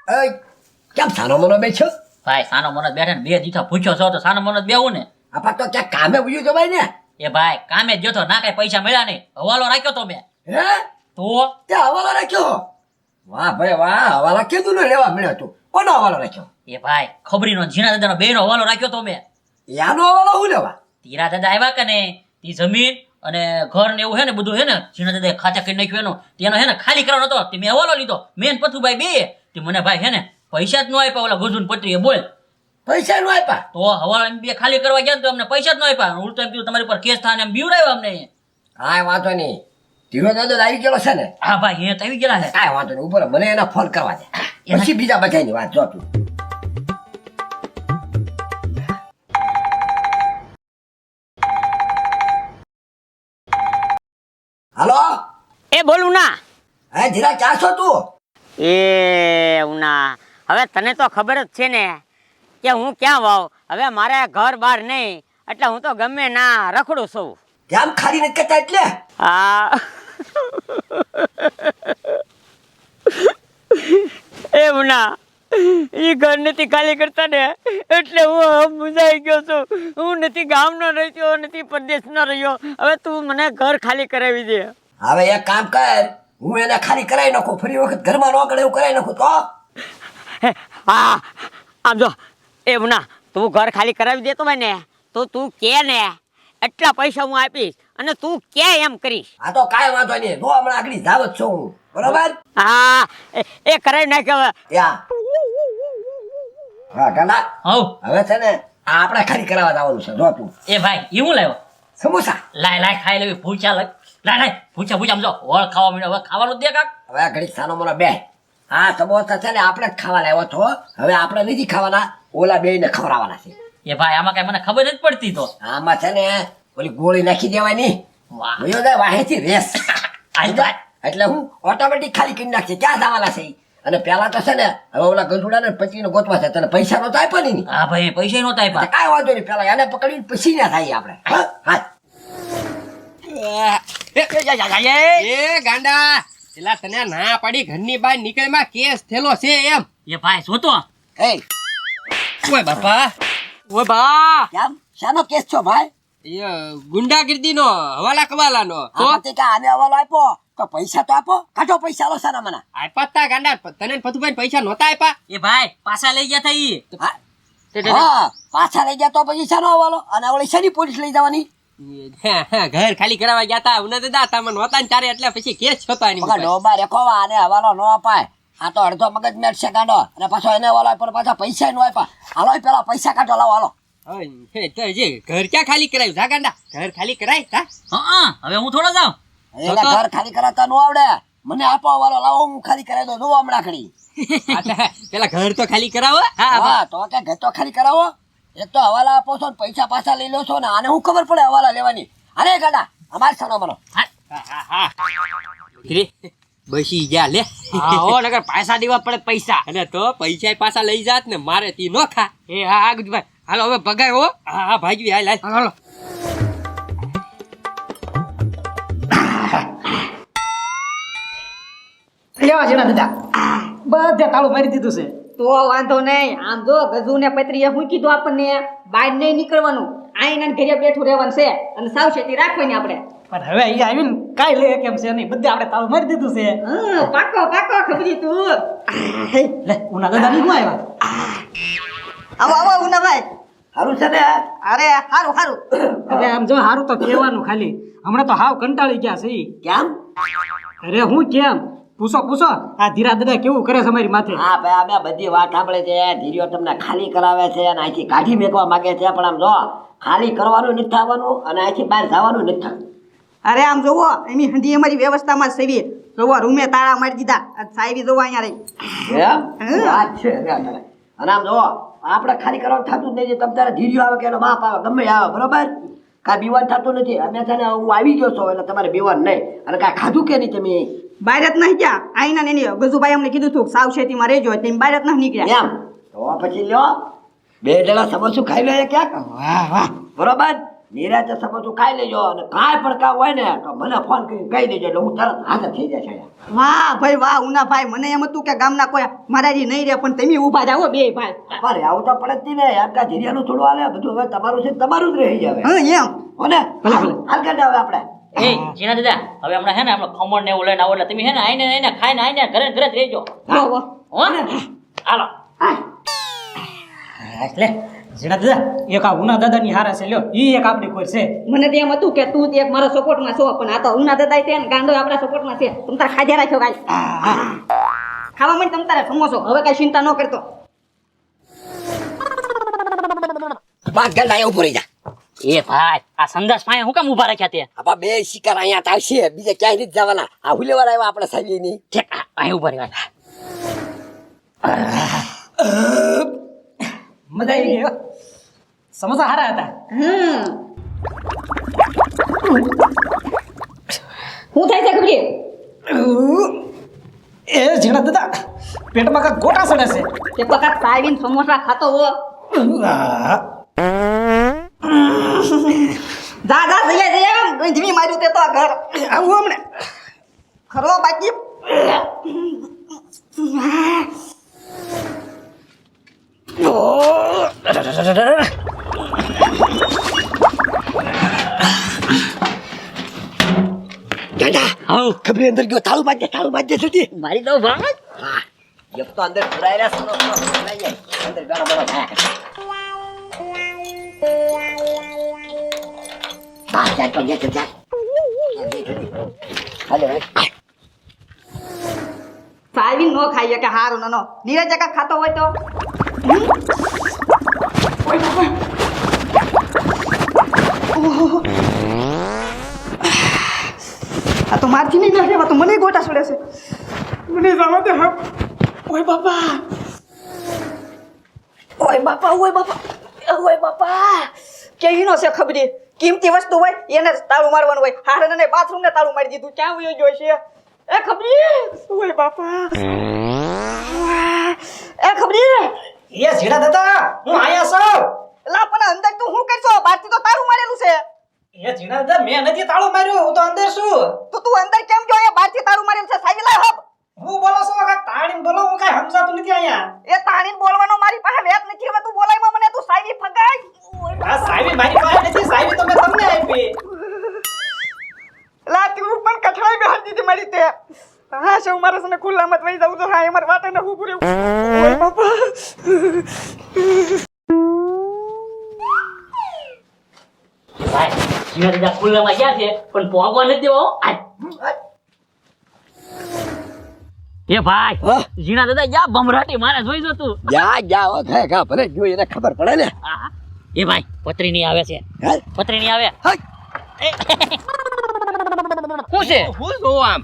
એ કેમ સાનો મનો બેઠો? ભાઈ સાનો મનો બેઠે ને 2 દીઠા પૂછ્યો છો તો સાનો મનો બેવું ને. આપા તો ક્યાં કામે ઉજ્યું તો ભાઈ ને? એ ભાઈ કામે જ ગયો તો ના કઈ પૈસા મળ્યા નહીં, હવાલો રાખ્યો તો મેં. હે તો ત્યાં હવાલો રાખ્યો? વાહ ભાઈ વાહ, હવાલા કીધું ને લેવા મળ્યો તું. કોનો હવાલો રાખ્યો? એ ભાઈ ખબરીનો જીના દાદાનો બેનો હવાલો રાખ્યો તો મેં. યાનો હવાલો હું લેવા? તીરા દાદા આવ્યા કે ને તી જમીન અને ઘર ને એવું હે ને બધું હે ને જીના દાદા ખાચા કરી નાખ્યું એનું તેનો હે ને ખાલી કરવાનો હતો તે મેં હવાલો લીધો. મેન પથુભાઈ બે તે મને ભાઈ હે ને પૈસા જ ન આપ્યા. ઓલા ગુજુન પત્રીએ બોલ પૈસા નો આપ્યા તો હવાલો એમ બે ખાલી કરવા ગયા તો અમને પૈસા જ ન આપ્યા. ઉલટો એમ કીધું તમારી પર કેસ થાય ને એમ બીવડાવ્યો અમને. હા વાંધો નહીં, ધીરો દાદો આવી ગયેલો છે ને? હા ભાઈ એ તો આવી ગયેલા છે. કાંઈ વાંધો નહીં, ઉપર મને એના ફોન કરવા દે, પછી બીજા બધાની વાત જો તું. હાલો એ બોલું ના. હે ધીરા ક્યાં છો તું? એ ઉના હવે તને તો ખબર જ છે ને કે હું ક્યાં વાવ. હવે મારે ઘર બાર નહીં એટલે હું તો ગમે ના રખડું છું. કેમ ખાલી નથી કરતા એટલે? હા એ ઉના ઈ ઘર નથી ખાલી કરતા ને એટલે હું મુંજાઈ ગયો છું. હું નથી ગામનો રહ્યો નથી પરદેશનો રહ્યો. હવે તું મને ઘર ખાલી કરાવી દે. હવે એક કામ કર, હું એને ખાલી કરાવી નાખું, ફરી વખત ઘરમાં ન કરે એવું કરાવી નાખું તો. હા આમ જો એ ઉના તું ઘર ખાલી કરાવી દેતો હોય ને તો તું કે ને એટલા પૈસા હું આપીશ અને તું કે એમ કરીશ. આ તો કાંઈ વાંધો નહીં, જો હમણાં આગળ જાવ જ છું હું, બરોબર? હા એ કરાવી નાખ્યો હવે. ત્યાં હા ગાંડા, હવ હવે છે ને આ આપણે ખાલી કરાવવા જવાનું છે. જો તું એ ભાઈ એ હું લાવ્યો સમોસા લાય લાય ખાઈ લેવી ભૂચા લાય લાય ભૂચા ભૂચા સમજો વળ ખાવા મળ્યો. હવે ખાવાનું દે કાક. હવે ઘડી સાનો મને બે આ સમોસા છે ને આપણે જ ખાવા લાવ્યો છો. હવે આપણે નથી ખાવાના, ઓલા બેયને ખવડાવવાના છે. એ ભાઈ આમાં કઈ મને ખબર નથી પડતી. તો આમાં છે ને ઓલી ગોળી નાખી દેવાની, વાહ ભયો જાય વાહેથી રેસ આઈ ભાઈ એટલે હું ઓટોમેટિક ખાલી કરી નાખશે. ક્યાં જવાના છે ઈ? અને પેલા તો છે ને હવે ઓલા ગંધુડાને પચીને ગોતવા છે, તને પૈસા નો તો આપ્યો નહીં. હા ભાઈ પૈસા નહોતા આપ્યા. કાંઈ વાંધો નહીં, પેલા એને પકડીને પછી ના થાય આપણે. હા એ ગાંડા એલા તને ના પડી ઘરની બહાર નીકળમાં કેસ થેલો છે એમ? એ ભાઈ જોતો એ ઓય બાપા, ઓય બા, કેમ શાનો કેસ છો ભાઈ? એ ગુંડાગીર્દીનો હવાલા કવાલાનો તો તો કે આને હવાલો આપ્યો તો પૈસા તો આપો, કાઢો પૈસા લો સાના મને. આપ્યા તા ગાંડા, તને પથુભાઈ પૈસા નહોતા આપ્યા? એ ભાઈ પાછા લઈ ગયા તા ઈ. હા પાછા લઈ ગયા તો પછી શાનો હવાલો? અને ઓલી શેની પોલીસ લઈ જવાની? ઘર ખાલી કરાવવા ગયા તા ઉને દાદા તમે નહોતા ને ચારે એટલે પછી કેસ થતો એની ઉપર. ડોબા રેખોવા આને હવાલો ન અપાય. આ તો અડધો મગજ મેટ છે ગાંડો, અને પાછો એને હવાલો આપ્યો, પાછા પૈસા નો આપ્યા. હાલો પેલા પૈસા કાઢો, લાવો હાલો. હવે તો જે ઘર ક્યાં ખાલી કરાવ્યું જા ગાંડા? ઘર ખાલી કરાય તા? હા હવે હું થોડો જાઉં. એને ઘર ખાલી કરાતા નો આવડે, મને આપો હવાલો, લાવો હું ખાલી કરાવી દઉં. જો હમણાં ખડી પેલા ઘર તો ખાલી કરાવો. હા તો કે ઘર તો ખાલી કરાવો. એક તો હવાલા આપો છો ને પૈસા પાછા લઈ લો છો ને, આને હું ખબર પડે હવાલા લેવાની? અરે ગાડા અમારે સાનો મનો બસી ગયા લે. ઓ નગર પૈસા દેવા પડે પૈસા. અને તો પૈસા પાછા લઈ જાત ને મારે તી નો ખા. એ હા હા ગુજભાઈ હાલો હવે ભગાય હો. હા ભાઈ હાલ હાલ હાલો લેવા જેના દાદા બધે તાળું મારી દીધું છે. તો વાંધો નહીં. આમ જો ગજુ ને પત્રીએ શું કીધું આપણને? બહાર નહીં નીકળવાનું, આઈને ઘરે બેઠું રહેવાનું છે અને સાવચેતી રાખવાની આપણે. પણ હવે અહીંયા આવીને કાંઈ લે કેમ છે નહીં, બધે આપણે તાળું મારી દીધું છે. પાકો પાકો ખબરી તું. લે ઉના દાદા ની શું આવ્યા? આવો આવો ઉનાભાઈ. સારું છે ને? અરે હારું હારું. હવે આમ જો સારું તો કહેવાનું ખાલી, હમણાં તો હાવ કંટાળી ગયા છે ઈ. કેમ? અરે હું કેમ પૂછો પૂછો, આ ધીરા દાદા કેવું કરે છે અમારી માથે. હા ભાઈ અમે બધી વાત સાંભળે છે. ધીરીઓ તમને ખાલી કરાવે છે અને અહીંથી કાઢી મેકવા માંગે છે, પણ આમ જો ખાલી કરવાનું નથી થવાનું અને અહીંથી બહાર જવાનું નથી થતું. અરે આમ જોવો એની હંધી અમારી વ્યવસ્થામાં જ સેવી. જોવો રૂમે તાળા મારી દીધા. સાહેબી જોવો અહીંયા રહી. એમ વાત છે. અને આમ જો આપણે ખાલી કરવાનું થતું જ નથી. તમે તારે ધીરીઓ આવે કે એનો બાપ આવે ગમે આવે, બરોબર? કાંઈ બીવાનું થતું નથી. અમે છે ને હું આવી ગયો છું એટલે તમારે બીવાનું નહીં. અને કાંઈ ખાધું કે નહીં તમે? બહાર જ નહીં ગયા. આઈના ને એની ગજુભાઈ અમને કીધું હતું સાવચેતીમાં રહેજો એટલે બહાર જ નહીં નીકળ્યા. એમ તો પછી લ્યો બે જણા સમોસું ખાઈ લે ક્યાંક. વાહ વાહ બરોબર? નિરાતે સમજુ ખાઈ લેજો અને કાંઈ પણ કામ હોય ને તો મને ફોન કરીને કહી દેજો એટલે હું તરત હાજર થઈ જશે વાહ ભાઈ વાહ ઉના ભાઈ મને એમ હતું કે ગામના કોઈ મારાજી નહીં રહે પણ તમે ઊભા જાઓ બે ભાઈ અરે આવું તો પડે જ નહીં ને યાર કા ધીરિયાનું થોડું હાલે બધું હવે તમારું છે તમારું જ રહી જાવે હા એમ હો ને હાલ કાઢે હવે આપણે એ જીના દાદા હવે હમણાં હે ને આપણે ખમણ ને એવું લઈને આવો એટલે તમે હે ને આઈને ખાઈને આઈને ઘરે ઘરે જ રહેજો વાહ વાહ હો હાલો લે જીણા દાદા એક આ ઉના દાદાની હારા છે લ્યો ઈ એક આપણી કોઈ છે મને તો એમ હતું કે તું એક મારા સપોર્ટમાં છો પણ આ તો ઉના દાદા છે ને ગાંડો આપણા સપોર્ટમાં છે તમ તાર ખાજા રાખ્યો ગાય ખાવા મને તમ તારે સમોસો હવે કઈ ચિંતા ન કરતો બાગ ગલ્લા એવું પૂરી જા એ ભાઈ આ સંદાસ પાસે હું કેમ ઊભા રાખ્યા તે આપા બે શિકાર અહીંયા આવશે બીજે ક્યાંય નથી જવાના આ હુલેવાર આવ્યા આપણે સાજી ની ઠેક અહીં ઊભા રહેવા મજા આવી ગઈ હો. સમોસા હારા હતા હું થાય છે ખબરી એ જીણા દાદા પેટમાં કાંઈક ગોટા સડે છે તે પકા સાવીન સમોસા ખાતો હો જા જા જઈએ જઈએ ગંજમી માર્યું તે તો આ ઘર આવું હમણે ખરો બાકી ગાંડા આવ ખબરી અંદર ગયો તાળું બાજે સુધી મારી દો ભાઈ હા એક તો અંદર ભરાયેલા સનો લઈ જાય અંદર ગાડો બનો થાય બા જા તો જા હાલે ભાઈ સાવીન નો ખાઈએ કે હારું નો નીરજ જગા ખાતો હોય તો આ તો મારથી નહીં ના રહેવા તો મને ગોટા છોડે છે મને જવા દે હા ઓય બાપા ઓય બાપા ઓય બાપા ઓય બાપા કેવી નો છે ખબરી કિંમતી વસ્તુ હોય એને તાળું મારવાનું હોય હારે ને બાથરૂમ ને તાળું મારી દીધું ક્યાં વયો ગયો છે એ ખબરી ઓય બાપા એ ખબરી એ જીણા દાદા હું આયા છું લા પણ અંદર તું શું કરશો બહારથી તો તાળું મારેલું છે એ જીણા દાદા મેં નથી તાળું માર્યું હું તો અંદર છું તો તું અંદર કેમ ગયો એ બહારથી તાળું મારેલું છે સાવી લા હબ હું બોલો છો કાંઈ તાળીને બોલો હું કાંઈ સમજાતું નથી અહીંયા એ તાણીને બોલવાનો મારી પાસે વેત નથી હવે તું બોલાયમાં મને તું સાવી ફગાય આ સાવી મારી પાસે નથી સાવી તો મેં તમને આપી લા તું પણ કઠણાઈ બેહાર દીધી મારી તે હા શું મારે સને ખુલ્લામાં વહી જાઉં તો હા એ મારી વાતે ન હું પૂરે ઓય બાપા ભાઈ જીના દાદા ખુલ્લામાં ગયા છે પણ પોગવા નથી દેવો એ ભાઈ હા? જીના દાદા જા બમરાટી મારે જોઈ જો તું જા હો થાય કા ભલે જો એને ખબર પડે ને આહા. એ ભાઈ પત્રી ની આવે છે હાલ પત્રી ની આવે હાલ શું છે હું જોઉં આમ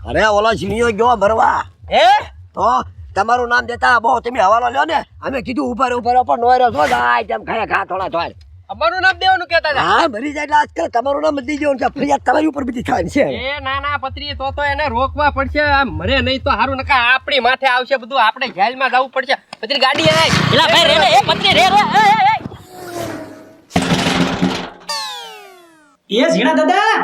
અરે ઓલો સીણીઓ ગયો ભરવા હે તો તમારું નામ દેતા બહુ તમે હવાલો લ્યો ને અમે કીધું ઉપર પણ નોયરો છો જાય તેમ ખાયા ખા થોડા થોડ અમારું નામ દેવાનું કહેતા હતા હા ભરી જાય એટલે આજકાલ તમારું નામ બદલી જવાનું છે ફરિયાદ તમારી ઉપર બધી થવાની છે એ ના ના પત્રી તો એને રોકવા પડશે આમ મરે નહીં તો હારું નકા આપણી માથે આવશે બધું આપણે જેલમાં જવું પડશે પત્રી ગાડી આય એલા ભાઈ રે એ પત્રી રે એ જીણા દાદા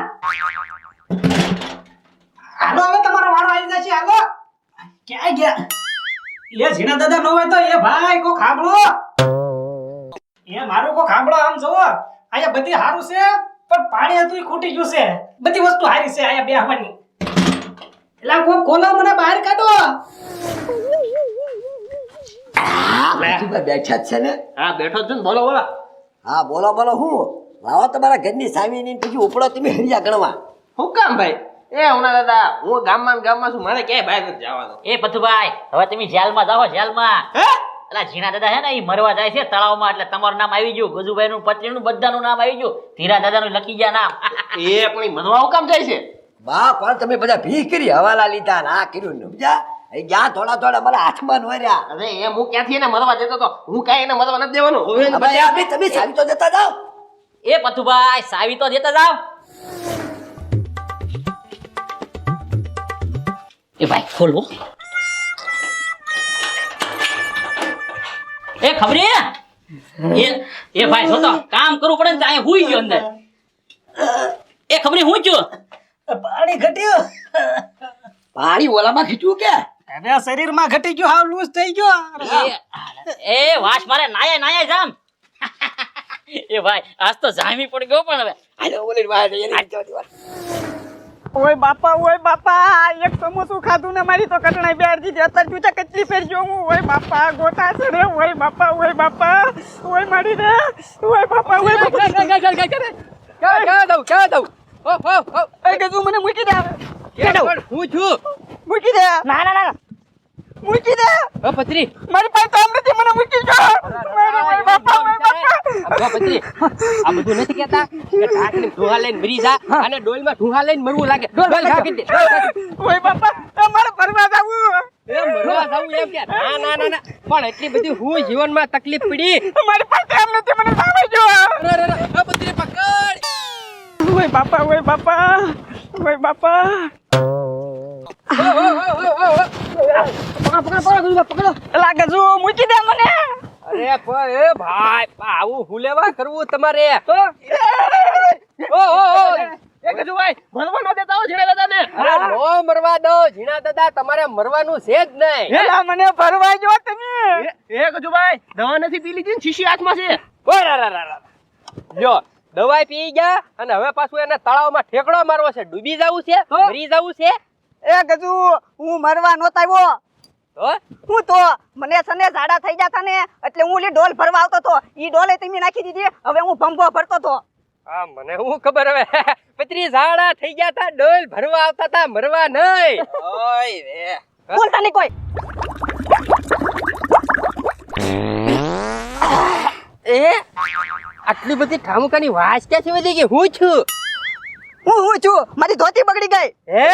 હાલો હવે તમારો વારો આવી જશે હાલો ક્યાં ગયા એ જીણા દાદા ન હોય તો એ ભાઈ કો ખાબળો એ મારું કો ખાબળો આમ જોવો અહીંયા બધી હારું છે પણ પાણી હતું ઈ ખૂટી ગયું છે બધી વસ્તુ હારી છે અહીંયા બે હવાની એલા કો કોલો મને બહાર કાઢો બેઠા જ છે ને હા બેઠો છું ને બોલો બોલો હા બોલો બોલો હું લાવો તમારા ઘરની સામીની પછી ઉપડો તમે હરિયા ગણવા હું કામ ભાઈ એ ઉના દાદા હું ગામમાં છું મારે ક્યાંય બહાર નથી જવાનું એ પથુભાઈ હવે તમે જેલમાં જાઓ જેલમાં હે એલા જીણા દાદા હે ને ઈ મરવા જાય છે તળાવમાં એટલે તમારું નામ આવી ગયું ગજુભાઈ નું પત્રીનું બધાનું નામ આવી ગયું ધીરા દાદાનું લખી ગયા નામ એ પણ ઈ મનવા હું કામ જાય છે બા પણ તમે બધા ભી કરી હવાલા લીધા ને આ કર્યું ને સમજ્યા એ ગયા થોડા મારા હાથમાં નોર્યા અરે એમ હું ક્યાંથી એને મરવા દેતો તો હું કાંઈ એને મરવા નથી દેવાનું હવે એને હવે યાર ભાઈ તમે સાવી તો જતા જાઓ એ પથુભાઈ સાવી તો દેતા જાવ એ ભાઈ ખોલો એ ખબરી એ એ ભાઈ જો તો કામ કરવું પડે ને તો અહીંયા હુઈ ગયો અંદર એ ખબર નહીં હું છું પાણી ઘટ્યું પાણી ઓલામાં ખીચું કે અરે શરીરમાં ઘટી ગયું હાવ લૂઝ થઈ ગયો એ વાસ મારે નાયા જામ એ ભાઈ આજ તો જામી પડી ગયો પણ હવે હાલો ઓલી વાત એની ઓય બાપા એક સમોસું ખાધું ને મારી તો કટણાઈ બેર દીધી અત્યારે તું તો કેટલી ફેર જો હું ઓય બાપા ગોટા છે રે ઓય બાપા ઓય મારી રે ઓય બાપા ક્યાં દઉં એ ગજુ મને મૂકી દે પણ હું છું મૂકી દે ના મૂકી દે પત્રી મારી પાસે કામ નથી મને મૂકી દે ઓય બાપા પત્રી આ બધું નથી કેતા કે ઢાકને ઢોહા લઈને મરી જા અને ડોલમાં ઢોહા લઈને મરવું લાગે ડોલ ખાકી દે ઓય બાપા મારે ફરવા જાવું એ મરવા જાવું એમ કે ના પણ એટલી બધી હું જીવનમાં તકલીફ પડી મારી પાસે કામ નથી મને સામે જો પત્રી પકડ ઓય બાપા પકડો લાગે જો મૂકી દે મને અરે પણ એ ભાઈ આવું હુલેવા કરવું તમારે એ ગજુ ભાઈ ભણવા ન દેતા હો ઝીણા દાદાને અરે નો મરવા દો ઝીણા દાદા તમારે મરવાનું છે જ નહીં એલા મને ફરવા જો તમે એ ગજુ ભાઈ દવા નથી પી લીધી ને શીશી હાથમાં છે લ્યો દવાઈ પી ગયા અને હવે પાછું એને તળાવમાં ઠેકડો મારવો છે ડૂબી જવું છે મરી જવું છે એ ગજુ હું મરવા નહોતો આવ્યો તો હું તો મને સને ઝાડા થઈ જતા ને એટલે હું ઓલી ડોલ ભરવા આવતો તો ઈ ડોલે તમે નાખી દીધી હવે હું ભંભો ભરતો તો આ મને હું ખબર હવે પત્રી ઝાડા થઈ ગયા તા ડોલ ભરવા આવતા તા મરવા નહીં ઓય રે બોલતા નહીં કોઈ એ આટલી બધી ઠામુકાની વાસ ક્યાંથી વધી ગઈ હું છું હું છું મારી ધોતી બગડી ગઈ હે